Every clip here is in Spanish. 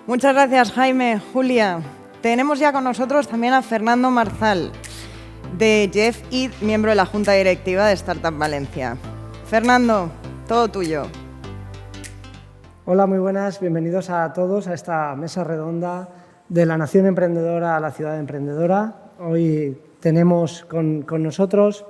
Muchas gracias, Jaime. Julia, tenemos ya con nosotros también a Fernando Marzal, de Jeff Id, miembro de la Junta Directiva de Startup Valencia. Fernando, todo tuyo. Hola, muy buenas. Bienvenidos a todos a esta mesa redonda de la Nación Emprendedora a la Ciudad Emprendedora. Hoy tenemos con nosotros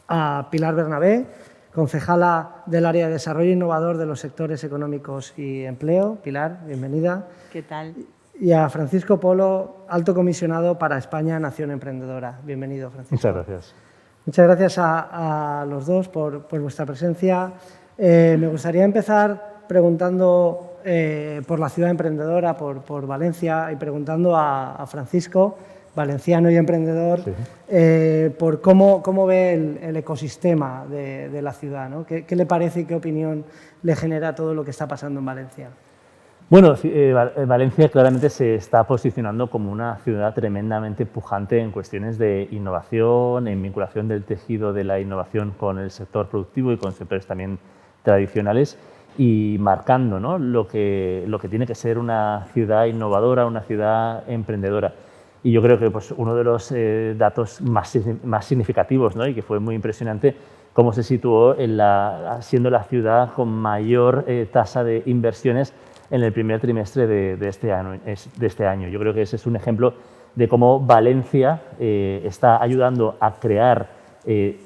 a Pilar Bernabé, concejala del área de desarrollo innovador de los sectores económicos y empleo. Pilar, bienvenida. ¿Qué tal? Y a Francisco Polo, alto comisionado para España Nación Emprendedora. Bienvenido, Francisco. Muchas gracias. Muchas gracias a los dos por vuestra presencia. Me gustaría empezar preguntando por la ciudad emprendedora, por Valencia, y preguntando a Francisco, valenciano y emprendedor, Sí. por cómo ve el ecosistema de la ciudad, ¿no? ¿Qué le parece y qué opinión le genera todo lo que está pasando en Valencia? Bueno, Valencia claramente se está posicionando como una ciudad tremendamente pujante en cuestiones de innovación, en vinculación del tejido de la innovación con el sector productivo y con sectores también tradicionales, y marcando, ¿no?, lo que tiene que ser una ciudad innovadora, una ciudad emprendedora. Y yo creo que pues, uno de los datos más significativos, ¿no?, y que fue muy impresionante, cómo se situó siendo la ciudad con mayor tasa de inversiones en el primer trimestre de este año. Yo creo que ese es un ejemplo de cómo Valencia está ayudando a crear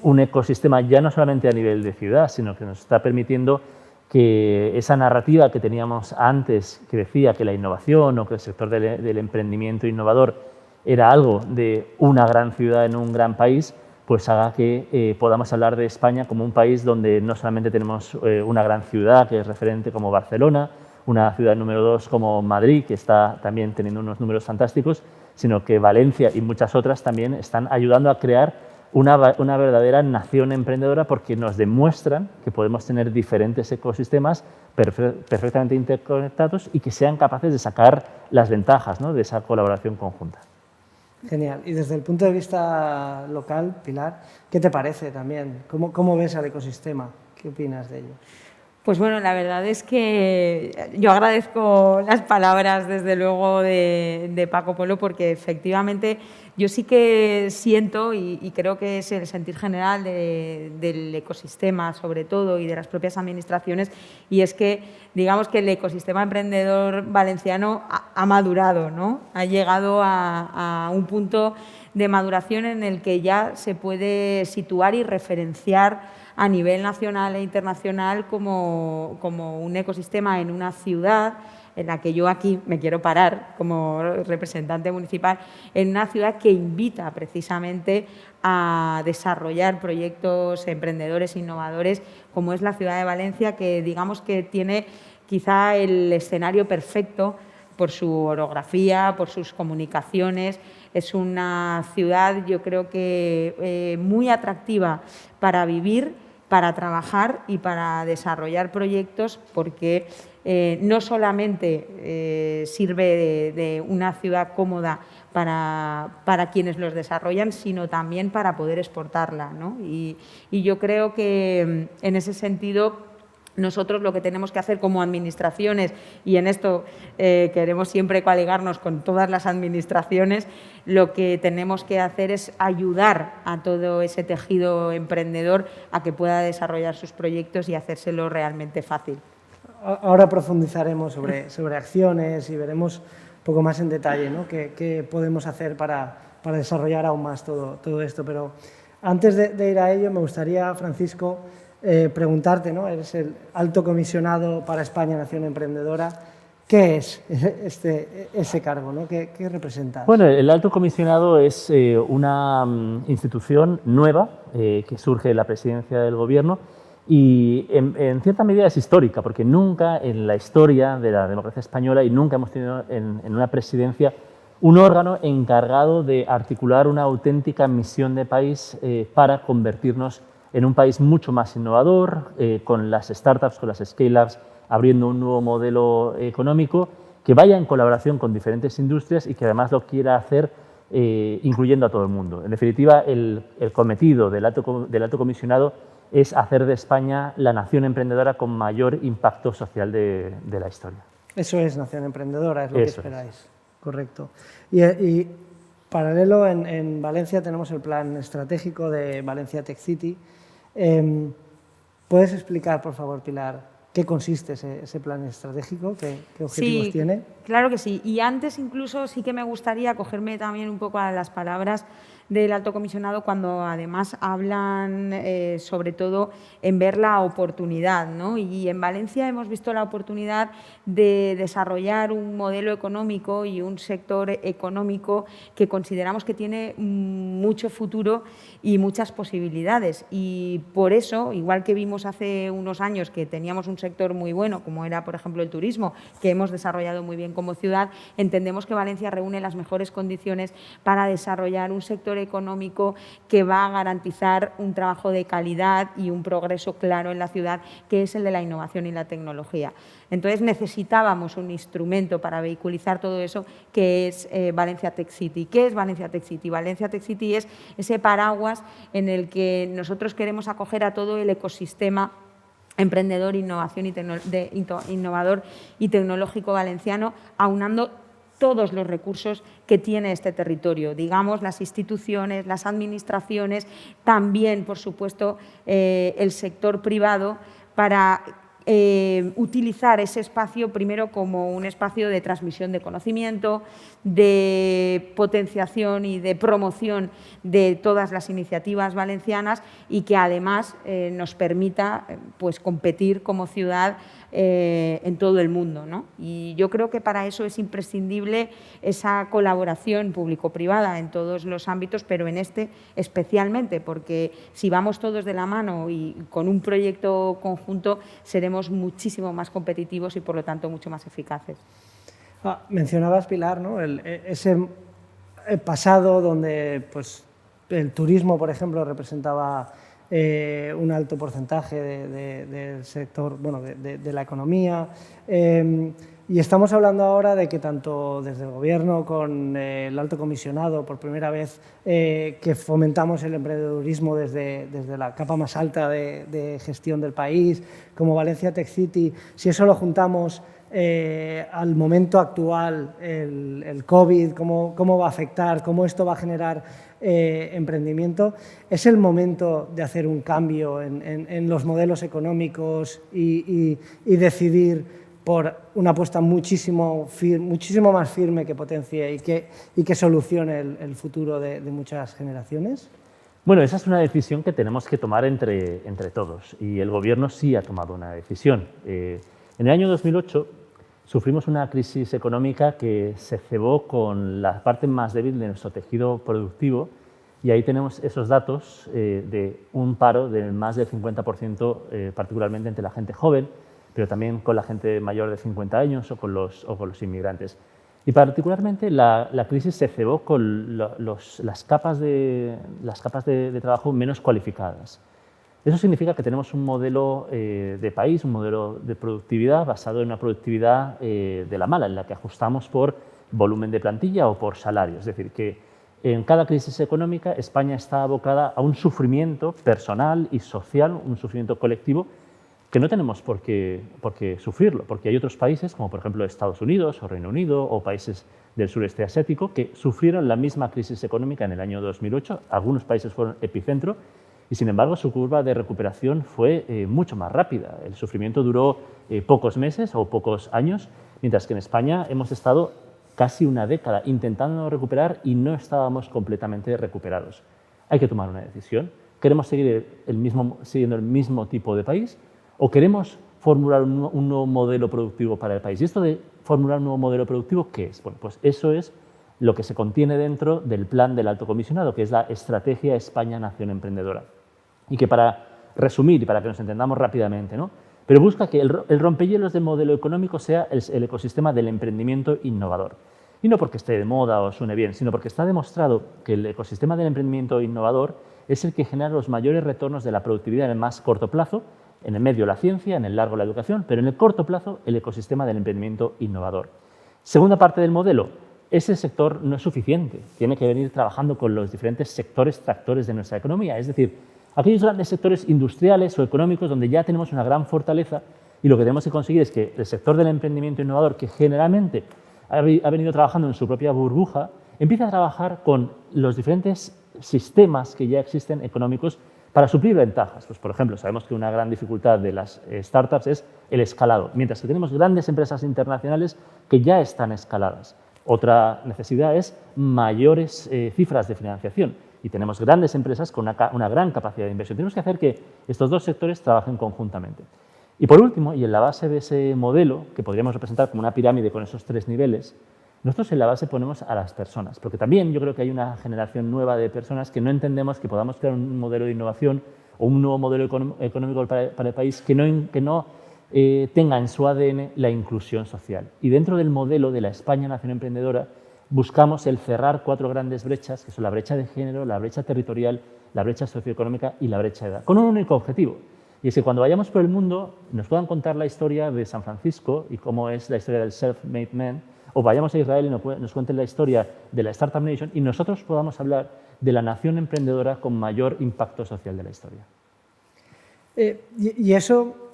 un ecosistema ya no solamente a nivel de ciudad, sino que nos está permitiendo que esa narrativa que teníamos antes, que decía que la innovación o que el sector del emprendimiento innovador era algo de una gran ciudad en un gran país, pues haga que podamos hablar de España como un país donde no solamente tenemos una gran ciudad que es referente como Barcelona, una ciudad número 2 como Madrid, que está también teniendo unos números fantásticos, sino que Valencia y muchas otras también están ayudando a crear una verdadera nación emprendedora, porque nos demuestran que podemos tener diferentes ecosistemas perfectamente interconectados y que sean capaces de sacar las ventajas, ¿no?, de esa colaboración conjunta. Genial. Y desde el punto de vista local, Pilar, ¿qué te parece también? ¿Cómo ves al ecosistema? ¿Qué opinas de ello? Pues bueno, la verdad es que yo agradezco las palabras, desde luego, de Paco Polo, porque efectivamente yo sí que siento, y creo que es el sentir general del ecosistema, sobre todo, y de las propias administraciones, y es que, digamos, que el ecosistema emprendedor valenciano ha madurado, ¿no? Ha llegado a un punto de maduración en el que ya se puede situar y referenciar a nivel nacional e internacional como un ecosistema en una ciudad, en la que yo aquí me quiero parar como representante municipal, en una ciudad que invita precisamente a desarrollar proyectos emprendedores, innovadores, como es la ciudad de Valencia, que digamos que tiene quizá el escenario perfecto por su orografía, por sus comunicaciones. Es una ciudad, yo creo que muy atractiva para vivir, para trabajar y para desarrollar proyectos, porque no solamente sirve de una ciudad cómoda para quienes los desarrollan, sino también para poder exportarla, ¿no? Y yo creo que en ese sentido nosotros lo que tenemos que hacer como administraciones, y en esto queremos siempre coaligarnos con todas las administraciones, lo que tenemos que hacer es ayudar a todo ese tejido emprendedor a que pueda desarrollar sus proyectos y hacérselo realmente fácil. Ahora profundizaremos sobre acciones y veremos un poco más en detalle, ¿no?, qué podemos hacer para desarrollar aún más todo esto. Pero antes de ir a ello, me gustaría, Francisco, preguntarte, ¿no?, eres el alto comisionado para España Nación Emprendedora. ¿Qué es ese cargo, ¿no? ¿Qué representa? Bueno, el alto comisionado es una institución nueva que surge de la presidencia del Gobierno, y en cierta medida es histórica, porque nunca en la historia de la democracia española y nunca hemos tenido en una presidencia un órgano encargado de articular una auténtica misión de país para convertirnos en un país mucho más innovador, con las startups, con las scale-ups, abriendo un nuevo modelo económico que vaya en colaboración con diferentes industrias y que además lo quiera hacer incluyendo a todo el mundo. En definitiva, el cometido del alto comisionado es hacer de España la nación emprendedora con mayor impacto social de la historia. Eso es Nación Emprendedora, es lo Eso que esperáis. Correcto. Y paralelo, en Valencia tenemos el plan estratégico de Valencia Tech City. ¿Puedes explicar, por favor, Pilar, qué consiste ese plan estratégico? ¿Qué objetivos tiene? Claro que sí. Y antes incluso sí que me gustaría cogerme también un poco a las palabras del Alto Comisionado cuando además hablan sobre todo en ver la oportunidad, ¿no? Y en Valencia hemos visto la oportunidad de desarrollar un modelo económico y un sector económico que consideramos que tiene mucho futuro y muchas posibilidades. Y por eso, igual que vimos hace unos años que teníamos un sector muy bueno, como era, por ejemplo, el turismo, que hemos desarrollado muy bien como ciudad, entendemos que Valencia reúne las mejores condiciones para desarrollar un sector económico que va a garantizar un trabajo de calidad y un progreso claro en la ciudad, que es el de la innovación y la tecnología. Entonces, necesitábamos un instrumento para vehiculizar todo eso, que es Valencia Tech City. ¿Qué es Valencia Tech City? Valencia Tech City es ese paraguas en el que nosotros queremos acoger a todo el ecosistema emprendedor, innovador y tecnológico valenciano, aunando todos los recursos que tiene este territorio, digamos, las instituciones, las administraciones, también, por supuesto, el sector privado, para utilizar ese espacio primero como un espacio de transmisión de conocimiento, de potenciación y de promoción de todas las iniciativas valencianas y que además nos permita pues, competir como ciudad en todo el mundo, ¿no? Y yo creo que para eso es imprescindible esa colaboración público-privada en todos los ámbitos, pero en este especialmente, porque si vamos todos de la mano y con un proyecto conjunto seremos muchísimo más competitivos y por lo tanto mucho más eficaces. Mencionabas, Pilar, ¿no? Ese pasado donde pues, el turismo, por ejemplo, representaba un alto porcentaje del sector, bueno, de la economía. Y estamos hablando ahora de que tanto desde el Gobierno con el Alto Comisionado, por primera vez que fomentamos el emprendedurismo desde la capa más alta de gestión del país, como Valencia Tech City, si eso lo juntamos al momento actual, el COVID, cómo va a afectar, cómo esto va a generar emprendimiento, es el momento de hacer un cambio en los modelos económicos y decidir por una apuesta muchísimo más firme que potencie y que solucione el futuro de muchas generaciones. Bueno, esa es una decisión que tenemos que tomar entre todos y el Gobierno sí ha tomado una decisión. En el año 2008 sufrimos una crisis económica que se cebó con la parte más débil de nuestro tejido productivo y ahí tenemos esos datos de un paro de más del 50%, particularmente entre la gente joven, pero también con la gente mayor de 50 años o con los inmigrantes. Y particularmente la crisis se cebó con las capas de trabajo menos cualificadas. Eso significa que tenemos un modelo de país, un modelo de productividad basado en una productividad de la mala, en la que ajustamos por volumen de plantilla o por salario. Es decir, que en cada crisis económica España está abocada a un sufrimiento personal y social, un sufrimiento colectivo, que no tenemos por qué sufrirlo, porque hay otros países, como por ejemplo Estados Unidos o Reino Unido o países del sureste asiático, que sufrieron la misma crisis económica en el año 2008. Algunos países fueron epicentro y, sin embargo, su curva de recuperación fue mucho más rápida. El sufrimiento duró pocos meses o pocos años, mientras que en España hemos estado casi una década intentando recuperar y no estábamos completamente recuperados. Hay que tomar una decisión. ¿Queremos seguir siguiendo el mismo tipo de país o queremos formular un nuevo modelo productivo para el país? Y esto de formular un nuevo modelo productivo, ¿qué es? Bueno, pues eso es lo que se contiene dentro del plan del Alto Comisionado, que es la Estrategia España Nación Emprendedora. Y que, para resumir y para que nos entendamos rápidamente, ¿no? Pero busca que el rompehielos del modelo económico sea el ecosistema del emprendimiento innovador. Y no porque esté de moda o suene bien, sino porque está demostrado que el ecosistema del emprendimiento innovador es el que genera los mayores retornos de la productividad en el más corto plazo, en el medio la ciencia, en el largo la educación, pero en el corto plazo el ecosistema del emprendimiento innovador. Segunda parte del modelo, ese sector no es suficiente, tiene que venir trabajando con los diferentes sectores tractores de nuestra economía, es decir, aquellos grandes sectores industriales o económicos donde ya tenemos una gran fortaleza Y lo que tenemos que conseguir es que el sector del emprendimiento innovador, que generalmente ha venido trabajando en su propia burbuja, empiece a trabajar con los diferentes sistemas que ya existen económicos para suplir ventajas. Pues, por ejemplo, sabemos que una gran dificultad de las startups es el escalado, mientras que tenemos grandes empresas internacionales que ya están escaladas. Otra necesidad es mayores cifras de financiación y tenemos grandes empresas con una gran capacidad de inversión. Tenemos que hacer que estos dos sectores trabajen conjuntamente. Y por último, y en la base de ese modelo, que podríamos representar como una pirámide con esos 3 niveles, nosotros en la base ponemos a las personas, porque también yo creo que hay una generación nueva de personas que no entendemos que podamos crear un modelo de innovación o un nuevo modelo económico para el país que no tenga en su ADN la inclusión social. Y dentro del modelo de la España Nación Emprendedora buscamos el cerrar 4 grandes brechas, que son la brecha de género, la brecha territorial, la brecha socioeconómica y la brecha de edad, con un único objetivo. Y es que cuando vayamos por el mundo nos puedan contar la historia de San Francisco y cómo es la historia del self-made man, o vayamos a Israel y nos cuenten la historia de la Startup Nation y nosotros podamos hablar de la nación emprendedora con mayor impacto social de la historia. Y eso,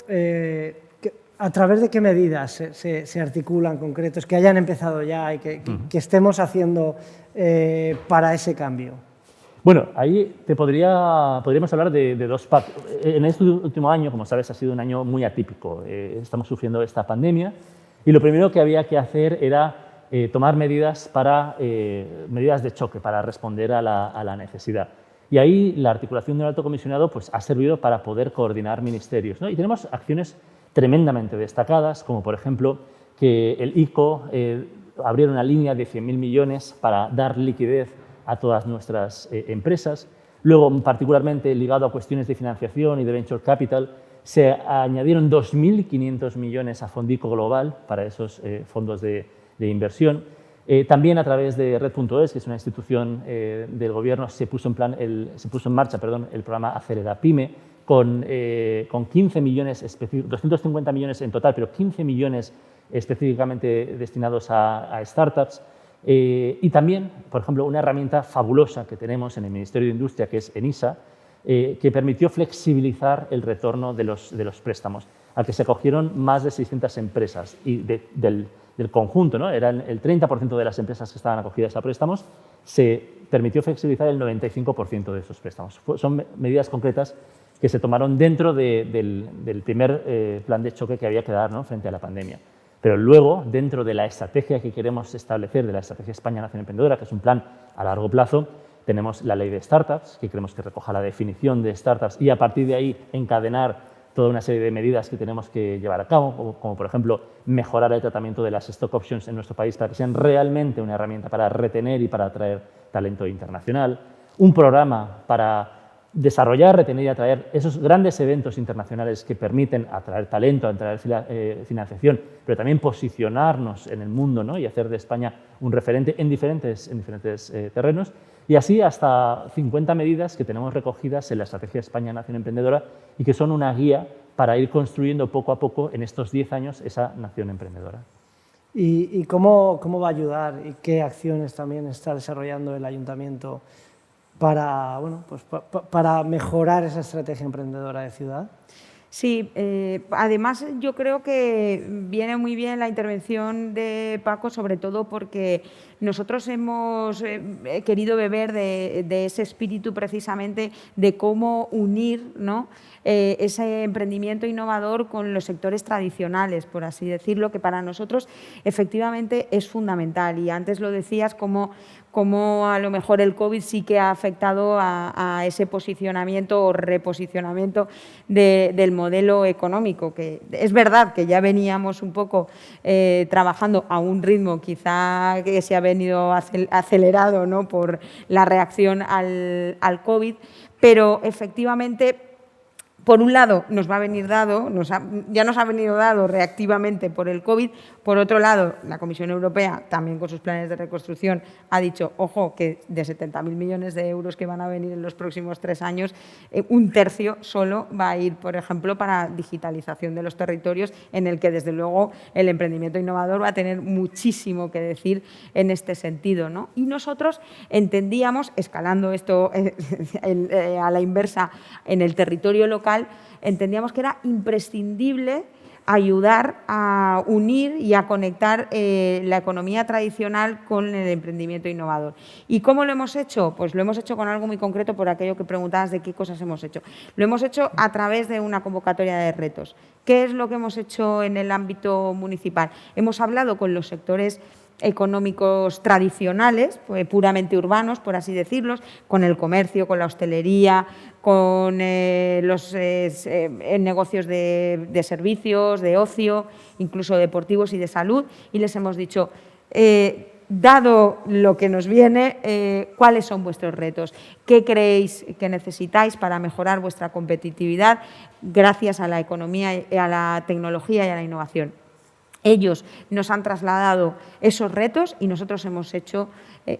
¿a través de qué medidas se articulan concretos que hayan empezado ya y que estemos haciendo para ese cambio? Bueno, ahí podríamos hablar de 2 partes. En este último año, como sabes, ha sido un año muy atípico. Estamos sufriendo esta pandemia y lo primero que había que hacer era tomar medidas de choque para responder a la necesidad. Y ahí la articulación del Alto Comisionado pues, ha servido para poder coordinar ministerios, ¿no? Y tenemos acciones tremendamente destacadas, como por ejemplo que el ICO abriera una línea de 100.000 millones para dar liquidez a todas nuestras empresas. Luego, particularmente ligado a cuestiones de financiación y de venture capital, se añadieron 2.500 millones a Fondico Global para esos fondos de inversión. También a través de Red.es, que es una institución del Gobierno, se puso en marcha el programa Acelera Pyme con 15 millones, 250 millones en total, pero 15 millones específicamente destinados a startups. Y también, por ejemplo, una herramienta fabulosa que tenemos en el Ministerio de Industria, que es ENISA, que permitió flexibilizar el retorno de los préstamos, al que se acogieron más de 600 empresas y del conjunto, ¿no? Eran el 30% de las empresas que estaban acogidas a préstamos, se permitió flexibilizar el 95% de esos préstamos. Son medidas concretas que se tomaron dentro del primer plan de choque que había que dar, ¿no? Frente a la pandemia. Pero luego, dentro de la estrategia que queremos establecer, de la Estrategia España Nación Emprendedora, que es un plan a largo plazo, tenemos la Ley de Startups, que creemos que recoja la definición de startups y a partir de ahí encadenar toda una serie de medidas que tenemos que llevar a cabo, como por ejemplo mejorar el tratamiento de las stock options en nuestro país para que sean realmente una herramienta para retener y para atraer talento internacional, un programa para desarrollar, retener y atraer esos grandes eventos internacionales que permiten atraer talento, atraer financiación, pero también posicionarnos en el mundo, ¿no? Y hacer de España un referente en diferentes terrenos. Y así hasta 50 medidas que tenemos recogidas en la Estrategia España Nación Emprendedora y que son una guía para ir construyendo poco a poco en estos 10 años esa nación emprendedora. ¿Y cómo va a ayudar y qué acciones también está desarrollando el Ayuntamiento para mejorar esa estrategia emprendedora de ciudad? Sí, además yo creo que viene muy bien la intervención de Paco, sobre todo porque nosotros hemos querido beber de ese espíritu precisamente de cómo unir, ¿no? Ese emprendimiento innovador con los sectores tradicionales, por así decirlo, que para nosotros efectivamente es fundamental. Y antes lo decías, como a lo mejor el COVID sí que ha afectado a ese posicionamiento o reposicionamiento del modelo económico, que es verdad que ya veníamos un poco trabajando a un ritmo quizá que se ha venido acelerado, ¿no? Por la reacción al COVID, pero efectivamente, por un lado, nos va a venir dado, ya nos ha venido dado reactivamente por el COVID. Por otro lado, la Comisión Europea, también con sus planes de reconstrucción, ha dicho, ojo, que de 70.000 millones de euros que van a venir en los próximos 3 años, un tercio solo va a ir, por ejemplo, para digitalización de los territorios, en el que, desde luego, el emprendimiento innovador va a tener muchísimo que decir en este sentido, ¿no? Y nosotros entendíamos, escalando esto a la inversa en el territorio local, entendíamos que era imprescindible ayudar a unir y a conectar la economía tradicional con el emprendimiento innovador. ¿Y cómo lo hemos hecho? Pues lo hemos hecho con algo muy concreto por aquello que preguntabas de qué cosas hemos hecho. Lo hemos hecho a través de una convocatoria de retos. ¿Qué es lo que hemos hecho en el ámbito municipal? Hemos hablado con los sectores económicos tradicionales, pues, puramente urbanos, por así decirlos, con el comercio, con la hostelería, con los negocios de servicios, de ocio, incluso deportivos y de salud, y les hemos dicho, dado lo que nos viene, ¿cuáles son vuestros retos? ¿Qué creéis que necesitáis para mejorar vuestra competitividad gracias a la economía, a la tecnología y a la innovación? Ellos nos han trasladado esos retos y nosotros hemos hecho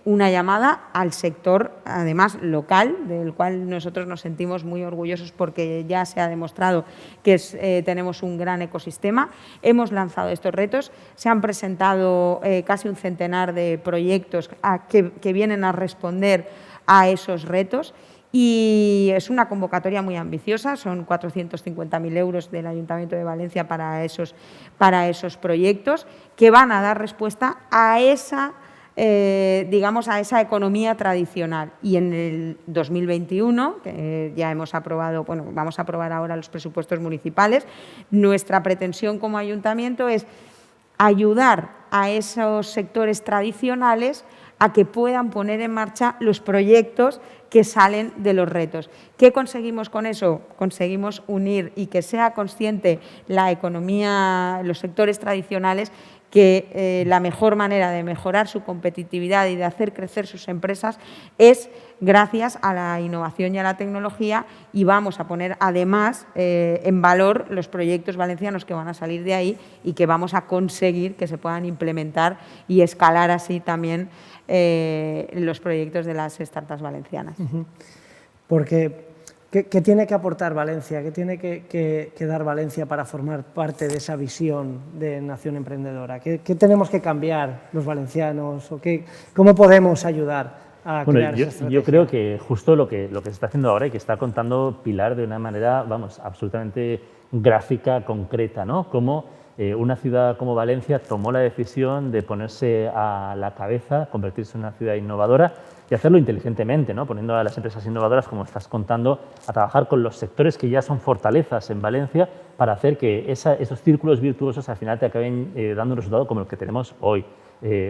una llamada al sector, además local, del cual nosotros nos sentimos muy orgullosos porque ya se ha demostrado que tenemos un gran ecosistema. Hemos lanzado estos retos, se han presentado casi un centenar de proyectos que vienen a responder a esos retos. Y es una convocatoria muy ambiciosa, son 450.000 euros del Ayuntamiento de Valencia para esos proyectos que van a dar respuesta a esa, digamos, a esa economía tradicional. Y en el 2021, que ya hemos aprobado, bueno, vamos a aprobar ahora los presupuestos municipales, nuestra pretensión como Ayuntamiento es ayudar a esos sectores tradicionales a que puedan poner en marcha los proyectos que salen de los retos. ¿Qué conseguimos con eso? Conseguimos unir y que sea consciente la economía, los sectores tradicionales, que la mejor manera de mejorar su competitividad y de hacer crecer sus empresas es gracias a la innovación y a la tecnología, y vamos a poner además en valor los proyectos valencianos que van a salir de ahí y que vamos a conseguir que se puedan implementar y escalar así también los proyectos de las startups valencianas. Porque, ¿qué tiene que aportar Valencia? ¿Qué tiene que dar Valencia para formar parte de esa visión de nación emprendedora? ¿Qué tenemos que cambiar los valencianos? ¿O cómo podemos ayudar a crear esa estrategia? Yo creo que justo lo que se está haciendo ahora y que está contando Pilar de una manera, vamos, absolutamente gráfica, concreta, ¿no? Cómo una ciudad como Valencia tomó la decisión de ponerse a la cabeza, convertirse en una ciudad innovadora y hacerlo inteligentemente, ¿no? Poniendo a las empresas innovadoras, como estás contando, a trabajar con los sectores que ya son fortalezas en Valencia para hacer que esos círculos virtuosos al final te acaben dando un resultado como el que tenemos hoy.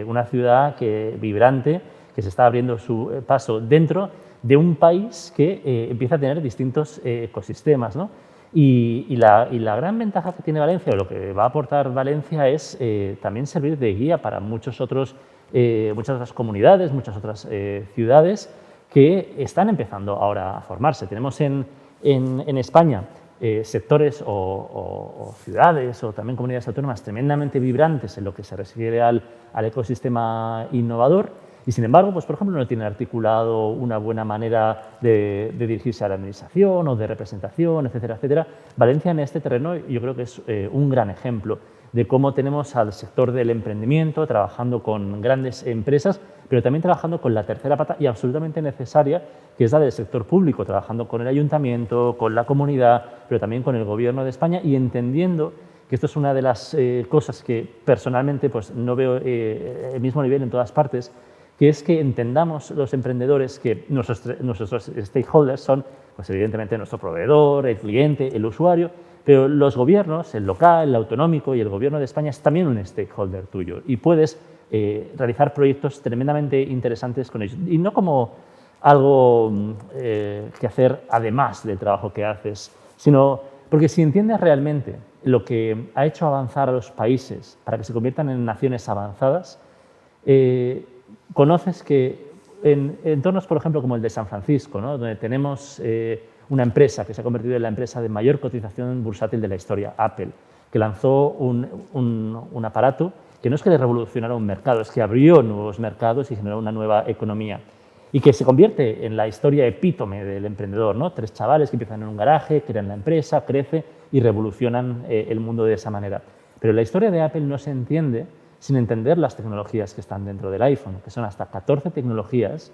Una ciudad vibrante, que se está abriendo su paso dentro de un país que empieza a tener distintos ecosistemas, ¿no? Y la gran ventaja que tiene Valencia, o lo que va a aportar Valencia, es también servir de guía para muchas otras comunidades, muchas otras ciudades que están empezando ahora a formarse. Tenemos en España sectores o ciudades o también comunidades autónomas tremendamente vibrantes en lo que se refiere al ecosistema innovador. Y, sin embargo, pues, por ejemplo, no tiene articulado una buena manera de dirigirse a la administración o de representación, etcétera, etcétera. Valencia en este terreno yo creo que es un gran ejemplo de cómo tenemos al sector del emprendimiento trabajando con grandes empresas, pero también trabajando con la tercera pata y absolutamente necesaria, que es la del sector público, trabajando con el ayuntamiento, con la comunidad, pero también con el Gobierno de España, y entendiendo que esto es una de las cosas que personalmente pues, no veo el mismo nivel en todas partes, que es que entendamos los emprendedores que nuestros stakeholders son, pues evidentemente, nuestro proveedor, el cliente, el usuario, pero los gobiernos, el local, el autonómico y el Gobierno de España es también un stakeholder tuyo y puedes realizar proyectos tremendamente interesantes con ellos. Y no como algo que hacer además del trabajo que haces, sino porque si entiendes realmente lo que ha hecho avanzar a los países para que se conviertan en naciones avanzadas, conoces que en entornos, por ejemplo, como el de San Francisco, ¿no? Donde tenemos una empresa que se ha convertido en la empresa de mayor cotización bursátil de la historia, Apple, que lanzó un aparato que no es que le revolucionara un mercado, es que abrió nuevos mercados y generó una nueva economía. Y que se convierte en la historia epítome del emprendedor, ¿no? 3 chavales que empiezan en un garaje, crean la empresa, crece y revolucionan el mundo de esa manera. Pero la historia de Apple no se entiende sin entender las tecnologías que están dentro del iPhone, que son hasta 14 tecnologías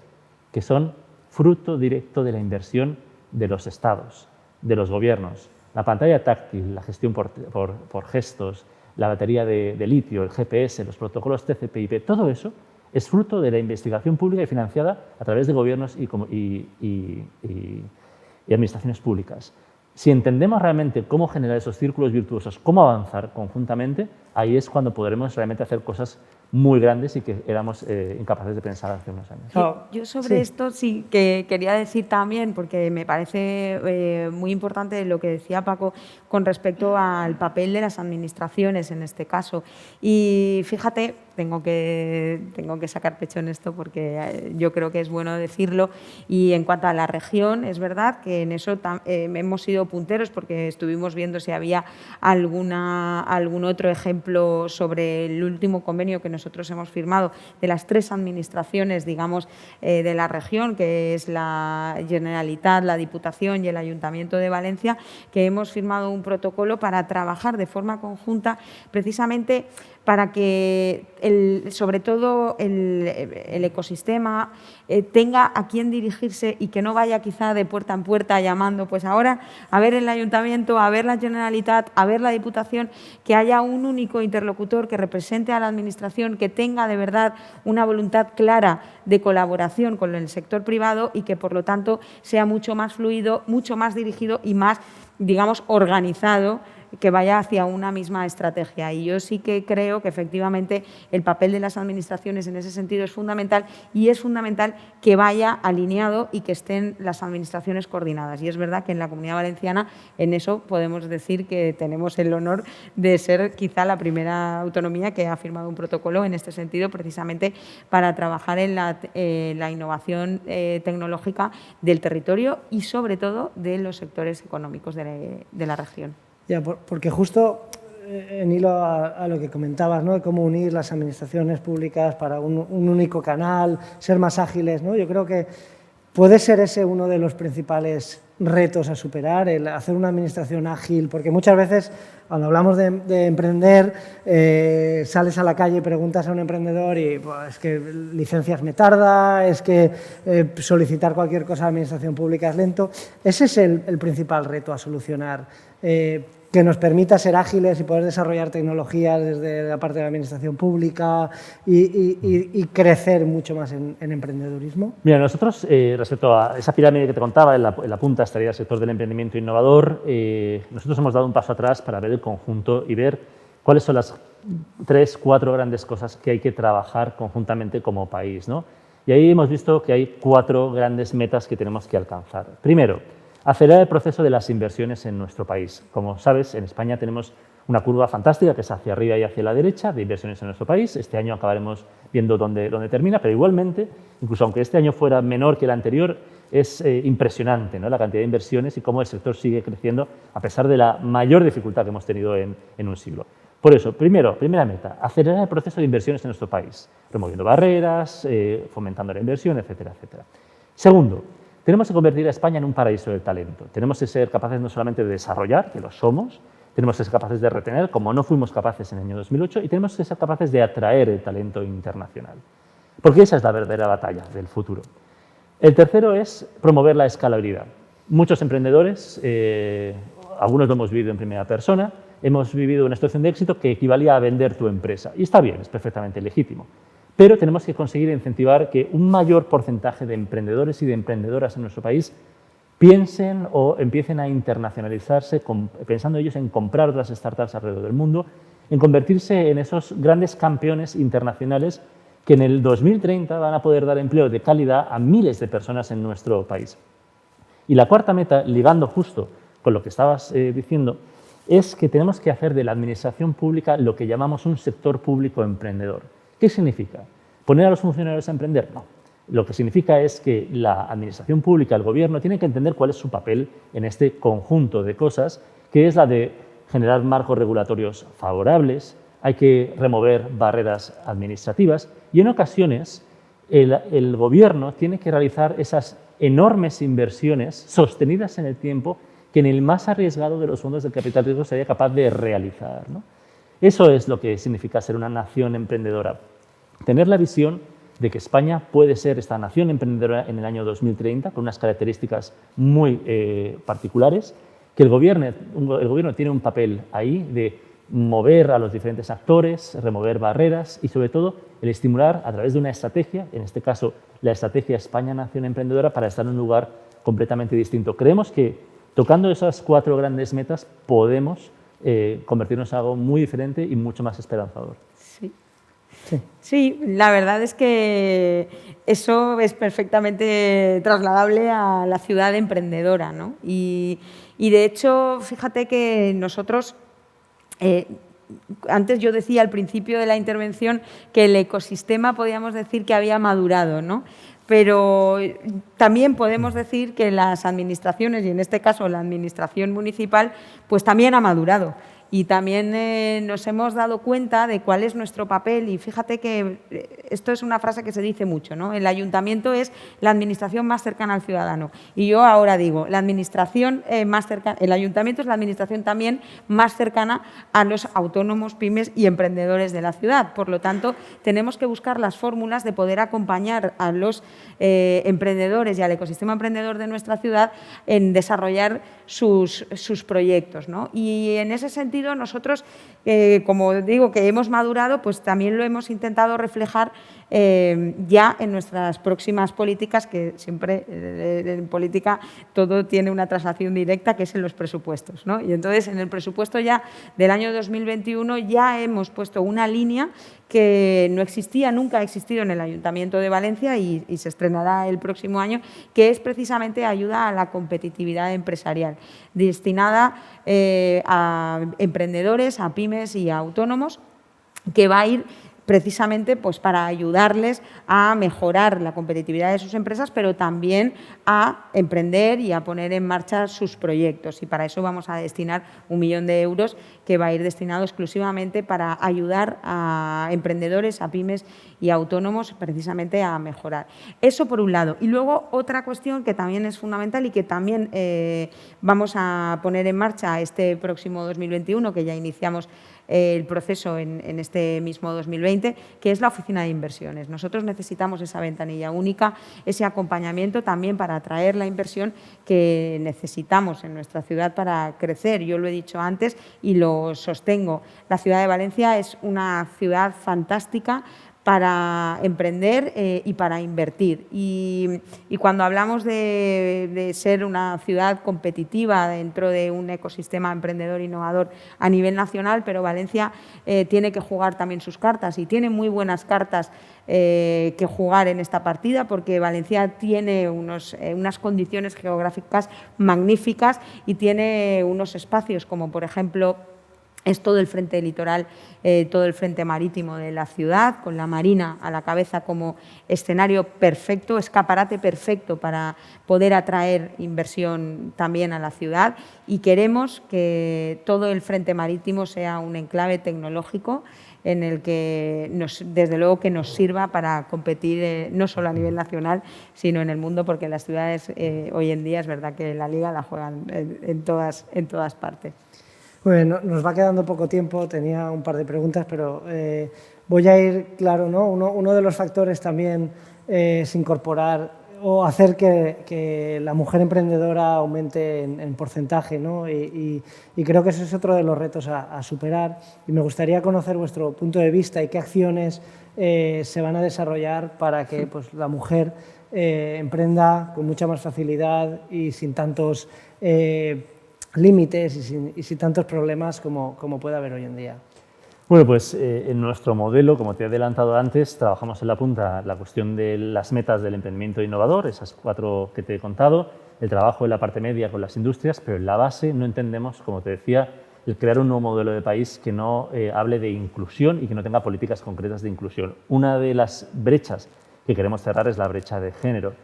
que son fruto directo de la inversión de los estados, de los gobiernos, la pantalla táctil, la gestión por gestos, la batería de litio, el GPS, los protocolos TCP/IP, todo eso es fruto de la investigación pública y financiada a través de gobiernos y administraciones públicas. Si entendemos realmente cómo generar esos círculos virtuosos, cómo avanzar conjuntamente, ahí es cuando podremos realmente hacer cosas muy grandes y que éramos incapaces de pensar hace unos años. Yo sobre esto sí que quería decir también, porque me parece muy importante lo que decía Paco con respecto al papel de las administraciones en este caso. Y fíjate, tengo que sacar pecho en esto porque yo creo que es bueno decirlo. Y en cuanto a la región, es verdad que en eso hemos sido punteros porque estuvimos viendo si había algún otro ejemplo sobre el último convenio que nosotros hemos firmado de las 3 administraciones, digamos, de la región, que es la Generalitat, la Diputación y el Ayuntamiento de Valencia, que hemos firmado un protocolo para trabajar de forma conjunta precisamente para que sobre todo el ecosistema tenga a quién dirigirse y que no vaya quizá de puerta en puerta llamando, pues ahora a ver el Ayuntamiento, a ver la Generalitat, a ver la Diputación, que haya un único interlocutor que represente a la Administración, que tenga de verdad una voluntad clara de colaboración con el sector privado y que, por lo tanto, sea mucho más fluido, mucho más dirigido y más, digamos, organizado, que vaya hacia una misma estrategia. Y yo sí que creo que efectivamente el papel de las administraciones en ese sentido es fundamental y es fundamental que vaya alineado y que estén las administraciones coordinadas. Y es verdad que en la Comunidad Valenciana en eso podemos decir que tenemos el honor de ser quizá la primera autonomía que ha firmado un protocolo en este sentido precisamente para trabajar en la innovación tecnológica del territorio y sobre todo de los sectores económicos de la región. Ya, porque justo en hilo a lo que comentabas, ¿no?, de cómo unir las administraciones públicas para un único canal, ser más ágiles, ¿no? Yo creo que puede ser ese uno de los principales retos a superar, el hacer una administración ágil, porque muchas veces cuando hablamos de emprender, sales a la calle y preguntas a un emprendedor y pues, es que licencias me tarda, es que solicitar cualquier cosa a la administración pública es lento. Ese es el principal reto a solucionar, que nos permita ser ágiles y poder desarrollar tecnologías desde la parte de la administración pública y crecer mucho más en emprendedurismo. Mira, nosotros, respecto a esa pirámide que te contaba, en la punta estaría el sector del emprendimiento innovador. Nosotros hemos dado un paso atrás para ver el conjunto y ver cuáles son las 3, 4 grandes cosas que hay que trabajar conjuntamente como país, ¿no? Y ahí hemos visto que hay 4 grandes metas que tenemos que alcanzar. Primero, acelerar el proceso de las inversiones en nuestro país. Como sabes, en España tenemos una curva fantástica que es hacia arriba y hacia la derecha de inversiones en nuestro país. Este año acabaremos viendo dónde termina, pero igualmente, incluso aunque este año fuera menor que el anterior, es impresionante, ¿no?, la cantidad de inversiones y cómo el sector sigue creciendo a pesar de la mayor dificultad que hemos tenido en un siglo. Por eso, primera meta, acelerar el proceso de inversiones en nuestro país, removiendo barreras, fomentando la inversión, etcétera, etcétera. Segundo, tenemos que convertir a España en un paraíso del talento. Tenemos que ser capaces no solamente de desarrollar, que lo somos, tenemos que ser capaces de retener, como no fuimos capaces en el año 2008, y tenemos que ser capaces de atraer el talento internacional. Porque esa es la verdadera batalla del futuro. El tercero es promover la escalabilidad. Muchos emprendedores, algunos lo hemos vivido en primera persona, hemos vivido una situación de éxito que equivalía a vender tu empresa. Y está bien, es perfectamente legítimo. Pero tenemos que conseguir incentivar que un mayor porcentaje de emprendedores y de emprendedoras en nuestro país piensen o empiecen a internacionalizarse, pensando ellos en comprar otras startups alrededor del mundo, en convertirse en esos grandes campeones internacionales que en el 2030 van a poder dar empleo de calidad a miles de personas en nuestro país. Y la cuarta meta, ligando justo con lo que estabas diciendo, es que tenemos que hacer de la administración pública lo que llamamos un sector público emprendedor. ¿Qué significa? ¿Poner a los funcionarios a emprender? No. Lo que significa es que la administración pública, el gobierno, tiene que entender cuál es su papel en este conjunto de cosas, que es la de generar marcos regulatorios favorables, hay que remover barreras administrativas y en ocasiones el gobierno tiene que realizar esas enormes inversiones sostenidas en el tiempo que en el más arriesgado de los fondos del capital riesgo sería capaz de realizar, ¿no? Eso es lo que significa ser una nación emprendedora. Tener la visión de que España puede ser esta nación emprendedora en el año 2030 con unas características muy particulares que el gobierno tiene un papel ahí de mover a los diferentes actores, remover barreras y, sobre todo, el estimular a través de una estrategia, en este caso la estrategia España Nación Emprendedora, para estar en un lugar completamente distinto. Creemos que tocando esas 4 grandes metas podemos convertirnos en algo muy diferente y mucho más esperanzador. Sí. Sí, la verdad es que eso es perfectamente trasladable a la ciudad emprendedora, ¿no? Y de hecho, fíjate que nosotros, antes yo decía al principio de la intervención que el ecosistema podíamos decir que había madurado, ¿no? Pero también podemos decir que las administraciones, y en este caso la administración municipal, pues también ha madurado. Y también nos hemos dado cuenta de cuál es nuestro papel, y fíjate que esto es una frase que se dice mucho, ¿no? El ayuntamiento es la administración más cercana al ciudadano. Y yo ahora digo, la administración más cercana, el ayuntamiento es la administración también más cercana a los autónomos, pymes y emprendedores de la ciudad. Por lo tanto, tenemos que buscar las fórmulas de poder acompañar a los emprendedores y al ecosistema emprendedor de nuestra ciudad en desarrollar sus proyectos, ¿no? Y en ese sentido, nosotros, como digo, que hemos madurado, pues también lo hemos intentado reflejar ya en nuestras próximas políticas, que siempre en política todo tiene una traslación directa, que es en los presupuestos, ¿no? Y entonces, en el presupuesto ya del año 2021 ya hemos puesto una línea que no existía, nunca ha existido en el Ayuntamiento de Valencia y se estrenará el próximo año, que es precisamente ayuda a la competitividad empresarial, destinada a emprendedores, a pymes y a autónomos, que va a ir precisamente pues, para ayudarles a mejorar la competitividad de sus empresas, pero también a emprender y a poner en marcha sus proyectos. Y para eso vamos a destinar 1 millón de euros que va a ir destinado exclusivamente para ayudar a emprendedores, a pymes y a autónomos precisamente a mejorar. Eso por un lado. Y luego otra cuestión que también es fundamental y que también vamos a poner en marcha este próximo 2021, que ya iniciamos el proceso en este mismo 2020, que es la oficina de inversiones. Nosotros necesitamos esa ventanilla única, ese acompañamiento también para atraer la inversión que necesitamos en nuestra ciudad para crecer. Yo lo he dicho antes y lo sostengo. La ciudad de Valencia es una ciudad fantástica para emprender y para invertir. Y cuando hablamos de ser una ciudad competitiva dentro de un ecosistema emprendedor innovador a nivel nacional, pero Valencia tiene que jugar también sus cartas y tiene muy buenas cartas que jugar en esta partida, porque Valencia tiene unas condiciones geográficas magníficas y tiene unos espacios como, por ejemplo, es todo el frente litoral, todo el frente marítimo de la ciudad, con la Marina a la cabeza como escenario perfecto, escaparate perfecto para poder atraer inversión también a la ciudad, y queremos que todo el frente marítimo sea un enclave tecnológico en el que, desde luego, que nos sirva para competir no solo a nivel nacional, sino en el mundo, porque las ciudades hoy en día es verdad que la Liga la juegan en todas partes. Bueno, nos va quedando poco tiempo, tenía un par de preguntas, pero voy a ir, claro, ¿no? Uno de los factores también es incorporar o hacer que la mujer emprendedora aumente en porcentaje, ¿no? Y creo que ese es otro de los retos a superar, y me gustaría conocer vuestro punto de vista y qué acciones se van a desarrollar para que pues, la mujer emprenda con mucha más facilidad y sin tantos límites y sin tantos problemas como puede haber hoy en día. Bueno, pues en nuestro modelo, como te he adelantado antes, trabajamos en la punta la cuestión de las metas del emprendimiento innovador, esas 4 que te he contado, el trabajo en la parte media con las industrias, pero en la base no entendemos, como te decía, el crear un nuevo modelo de país que no hable de inclusión y que no tenga políticas concretas de inclusión. Una de las brechas que queremos cerrar es la brecha de género.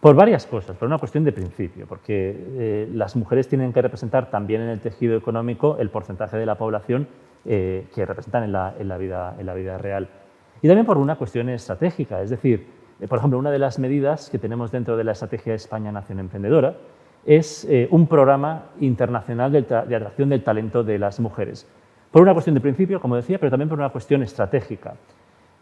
Por varias cosas, por una cuestión de principio, porque las mujeres tienen que representar también en el tejido económico el porcentaje de la población que representan en la vida real. Y también por una cuestión estratégica, es decir, por ejemplo, una de las medidas que tenemos dentro de la Estrategia España Nación Emprendedora es un programa internacional de atracción del talento de las mujeres. Por una cuestión de principio, como decía, pero también por una cuestión estratégica.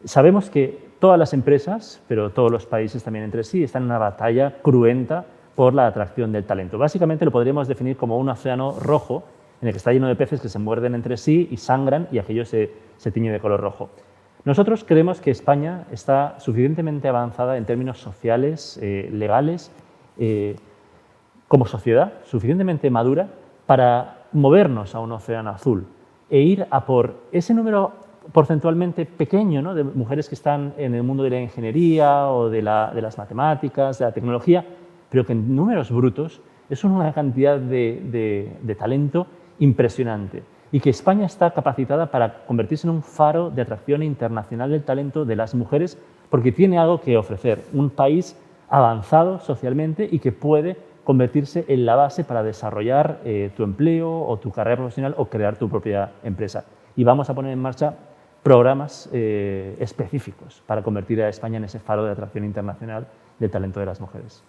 Sabemos que todas las empresas, pero todos los países también entre sí, están en una batalla cruenta por la atracción del talento. Básicamente lo podríamos definir como un océano rojo en el que está lleno de peces que se muerden entre sí y sangran y aquello se tiñe de color rojo. Nosotros creemos que España está suficientemente avanzada en términos sociales, legales, como sociedad, suficientemente madura para movernos a un océano azul e ir a por ese número porcentualmente pequeño, ¿no?, de mujeres que están en el mundo de la ingeniería o de las matemáticas, de la tecnología, pero que en números brutos es una cantidad de talento impresionante y que España está capacitada para convertirse en un faro de atracción internacional del talento de las mujeres porque tiene algo que ofrecer, un país avanzado socialmente y que puede convertirse en la base para desarrollar tu empleo o tu carrera profesional o crear tu propia empresa. Y vamos a poner en marcha programas específicos para convertir a España en ese faro de atracción internacional del talento de las mujeres.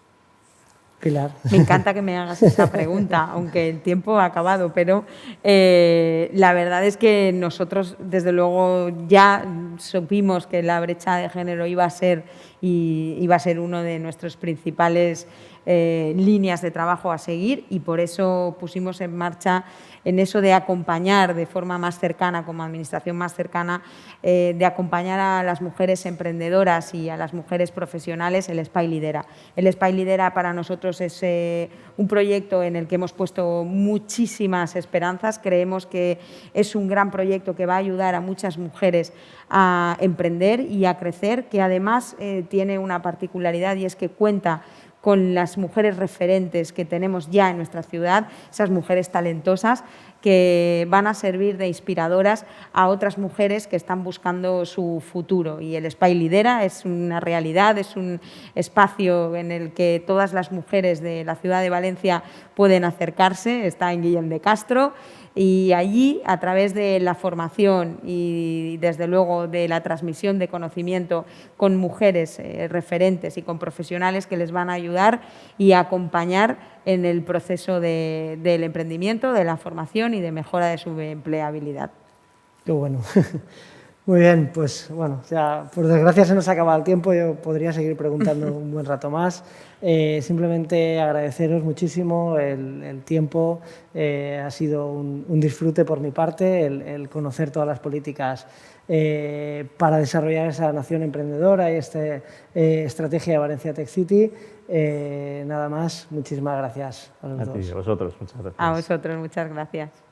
Pilar. Me encanta que me hagas esta pregunta, aunque el tiempo ha acabado, pero la verdad es que nosotros, desde luego, ya supimos que la brecha de género iba a ser uno de nuestros principales líneas de trabajo a seguir y por eso pusimos en marcha en eso de acompañar de forma más cercana, como administración más cercana, de acompañar a las mujeres emprendedoras y a las mujeres profesionales, el SPY Lidera. El SPY Lidera para nosotros es un proyecto en el que hemos puesto muchísimas esperanzas. Creemos que es un gran proyecto que va a ayudar a muchas mujeres a emprender y a crecer, que además tiene una particularidad y es que cuenta con las mujeres referentes que tenemos ya en nuestra ciudad, esas mujeres talentosas que van a servir de inspiradoras a otras mujeres que están buscando su futuro. Y el SPY Lidera es una realidad, es un espacio en el que todas las mujeres de la ciudad de Valencia pueden acercarse, está en Guillem de Castro, y allí, a través de la formación y, desde luego, de la transmisión de conocimiento con mujeres referentes y con profesionales que les van a ayudar y a acompañar en el proceso del emprendimiento, de la formación y de mejora de su empleabilidad. Qué bueno. Muy bien, pues bueno, ya por desgracia se nos acaba el tiempo, yo podría seguir preguntando un buen rato más. Simplemente agradeceros muchísimo el tiempo, ha sido un disfrute por mi parte el conocer todas las políticas para desarrollar esa nación emprendedora y esta estrategia de Valencia Tech City. Nada más, muchísimas gracias a los dos. A vosotros, muchas gracias. A vosotros, muchas gracias.